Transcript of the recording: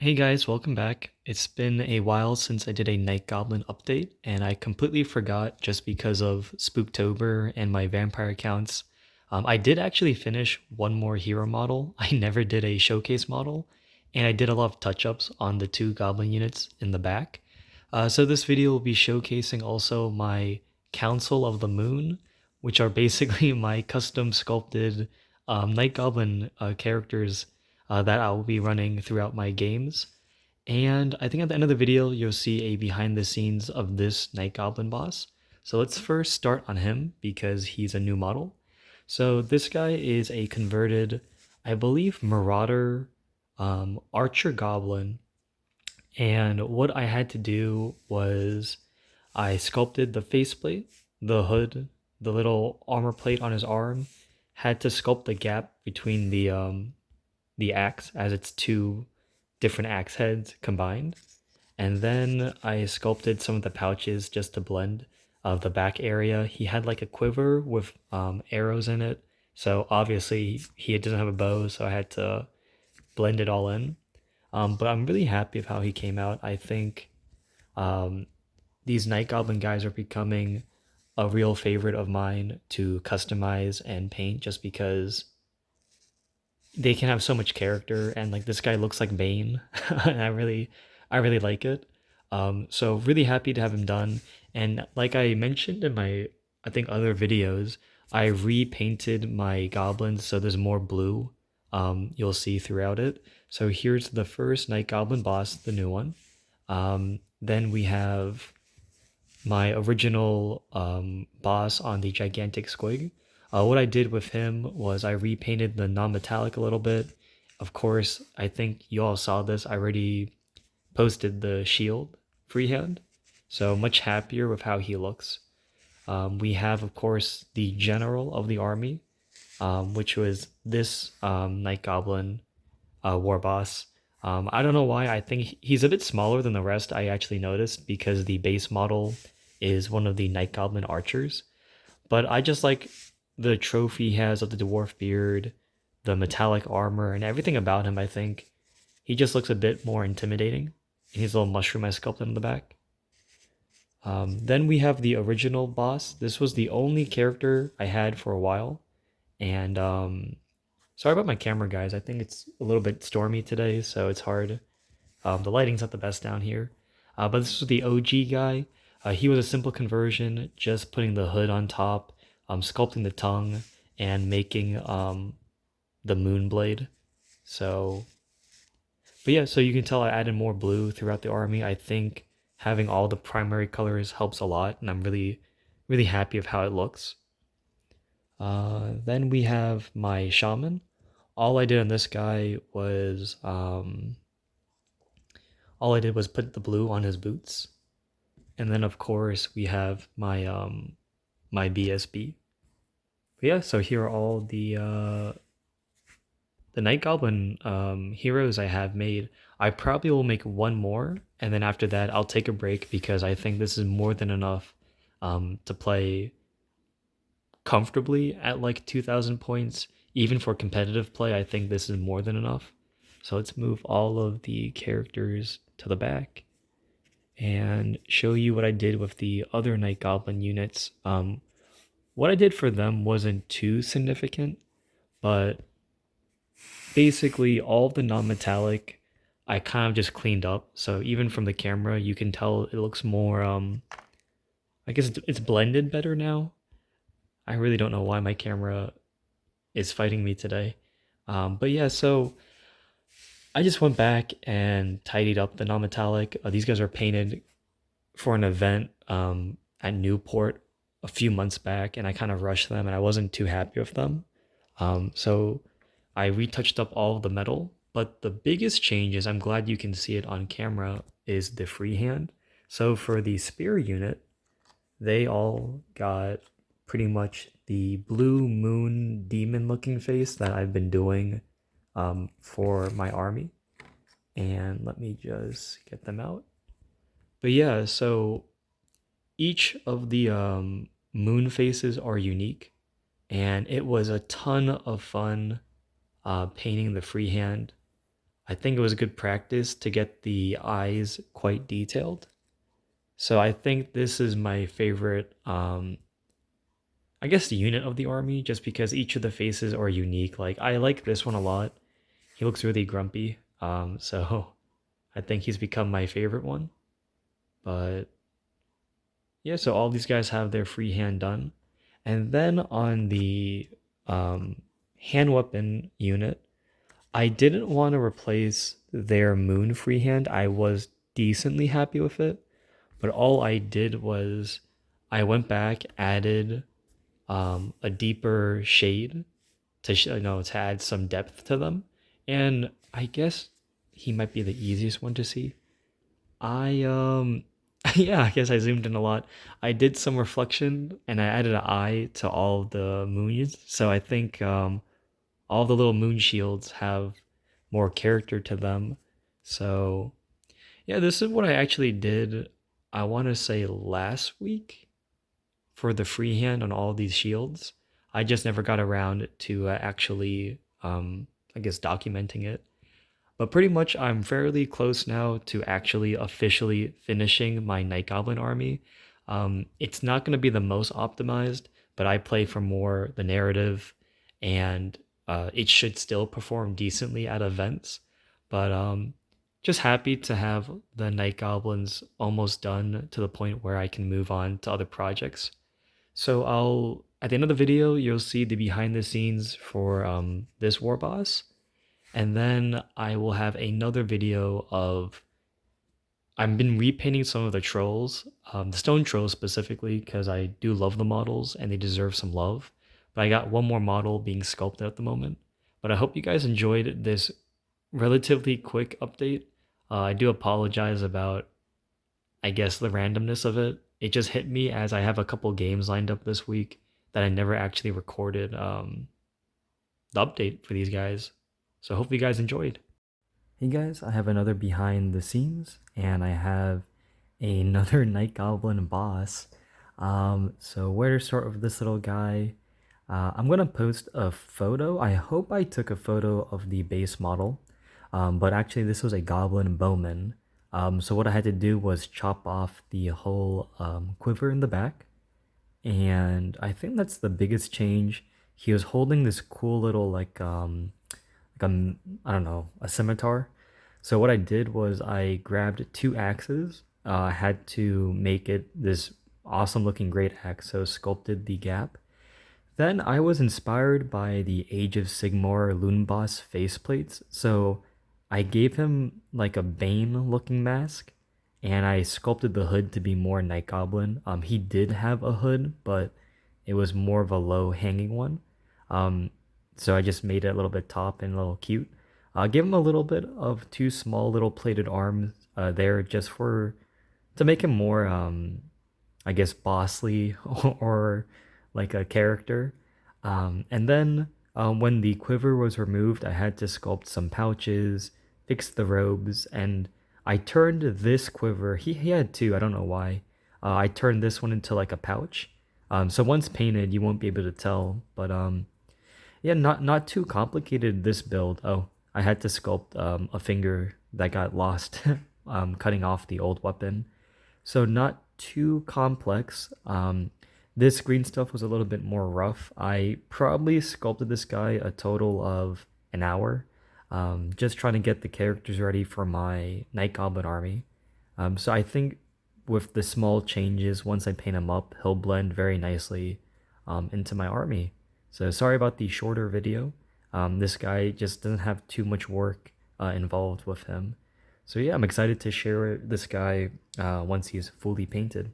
Hey guys, welcome back. It's been a while since I did a Night Goblin update, and I completely forgot just because of Spooktober and my vampire accounts. I did actually finish one more hero model. I never did a showcase model, and I did a lot of touch-ups on the two goblin units in the back. So this video will be showcasing also my Council of the Moon, which are basically my custom sculpted Night Goblin characters that I will be running throughout my games. And I think at the end of the video, you'll see a behind the scenes of this Night Goblin boss. So let's first start on him because he's a new model. So this guy is a converted, I believe, Marauder Archer Goblin. And what I had to do was I sculpted the faceplate, the hood, the little armor plate on his arm, had to sculpt the gap between the axe as it's two different axe heads combined. And then I sculpted some of the pouches just to blend the back area. He had like a quiver with arrows in it. So obviously he doesn't have a bow, so I had to blend it all in. But I'm really happy with how he came out. I think um, these Night Goblin guys are becoming a real favorite of mine to customize and paint just because they can have so much character, and like this guy looks like Bane. And I really like it. So really happy to have him done. And like I mentioned in my, I think, other videos, I repainted my goblins so there's more blue. You'll see throughout it. So here's the first Night Goblin boss, the new one. Then we have my original boss on the gigantic squig. What I did with him was I repainted the non-metallic a little bit. Of course, I think you all saw this. I already posted the shield freehand, so much happier with how he looks. We have, of course, the general of the army, which was this Night Goblin war boss. I don't know why. I think he's a bit smaller than the rest. I actually noticed because the base model is one of the Night Goblin archers. But I just like the trophy he has of the dwarf beard, the metallic armor, and everything about him. I think he just looks a bit more intimidating. And his little mushroom I sculpted in the back. Then we have the original boss. This was the only character I had for a while, and sorry about my camera, guys. I think it's a little bit stormy today, so it's hard. The lighting's not the best down here. But this was the OG guy. He was a simple conversion, just putting the hood on top, sculpting the tongue, and making the moon blade. So, but yeah, so you can tell I added more blue throughout the army. I think having all the primary colors helps a lot, and I'm really happy with how it looks. Then we have my shaman. All I did on this guy was all I did was put the blue on his boots, and then of course we have my BSB. But yeah, so here are all the Night Goblin heroes I have made. I probably will make one more, and then after that I'll take a break because I think this is more than enough to play comfortably at like 2,000 points. Even for competitive play, I think this is more than enough. So let's move all of the characters to the back and show you what I did with the other Night Goblin units. What I did for them wasn't too significant, but basically all the non-metallic I kind of just cleaned up. So even from the camera, you can tell it looks more, I guess it's blended better now. I really don't know why my camera is fighting me today. But yeah, so I just went back and tidied up the non-metallic. These guys are painted for an event at Newport a few months back, and I kind of rushed them, and I wasn't too happy with them. So I retouched up all of the metal, but the biggest change is I'm glad you can see it on camera is the freehand. So for the spear unit, they all got pretty much the blue moon demon looking face that I've been doing for my army. And let me just get them out. But yeah, so each of the moon faces are unique, and it was a ton of fun painting the freehand. I think it was good practice to get the eyes quite detailed. So I think this is my favorite, I guess, the unit of the army, just because each of the faces are unique. Like I like this one a lot. He looks really grumpy. So I think he's become my favorite one. But yeah, so all these guys have their freehand done. And then on the um, hand weapon unit, I didn't want to replace their moon freehand. I was decently happy with it, but all I did was I went back, added a deeper shade to to add some depth to them, and I guess he might be the easiest one to see. I yeah, I guess I zoomed in a lot. I did some reflection and I added an eye to all the moons, so I think all the little moon shields have more character to them. So yeah, this is what I actually did. I want to say last week for the freehand on all these shields. I just never got around to actually, I guess, documenting it. But pretty much, I'm fairly close now to actually officially finishing my Night Goblin army. It's not going to be the most optimized, but I play for more the narrative, and it should still perform decently at events. But just happy to have the Night Goblins almost done to the point where I can move on to other projects. So I'll at the end of the video, you'll see the behind the scenes for this war boss, and then I will have another video of I've been repainting some of the trolls, the stone trolls specifically, because I do love the models and they deserve some love. But I got one more model being sculpted at the moment. But I hope you guys enjoyed this relatively quick update. I do apologize about, I guess, the randomness of it. It just hit me as I have a couple games lined up this week that I never actually recorded the update for these guys. So hopefully you guys enjoyed. Hey guys, I have another behind the scenes, and I have another Night Goblin boss. So where to start with this little guy? I'm gonna post a photo. I hope I took a photo of the base model, but actually this was a Goblin Bowman. So what I had to do was chop off the whole quiver in the back, and I think that's the biggest change. He was holding this cool little like a, I don't know, a scimitar. So what I did was I grabbed two axes. I had to make it this awesome looking great axe, so sculpted the gap. Then I was inspired by the Age of Sigmar Loon Boss faceplates, so I gave him like a Bane looking mask, and I sculpted the hood to be more Night Goblin. He did have a hood, but it was more of a low hanging one. Um, so I just made it a little bit top and a little cute. Give him a little bit of two small little plated arms there just for to make him more I guess bossly or like a character. And then when the quiver was removed, I had to sculpt some pouches, fix the robes, and I turned this quiver. He had two, I don't know why. I turned this one into like a pouch. So once painted, you won't be able to tell, but yeah, not too complicated this build. Oh, I had to sculpt a finger that got lost cutting off the old weapon. So not too complex. This green stuff was a little bit more rough. I probably sculpted this guy a total of an hour, just trying to get the characters ready for my Night Goblin army. So I think with the small changes, once I paint him up, he'll blend very nicely into my army. So sorry about the shorter video. This guy just doesn't have too much work involved with him. So yeah, I'm excited to share this guy once he's fully painted.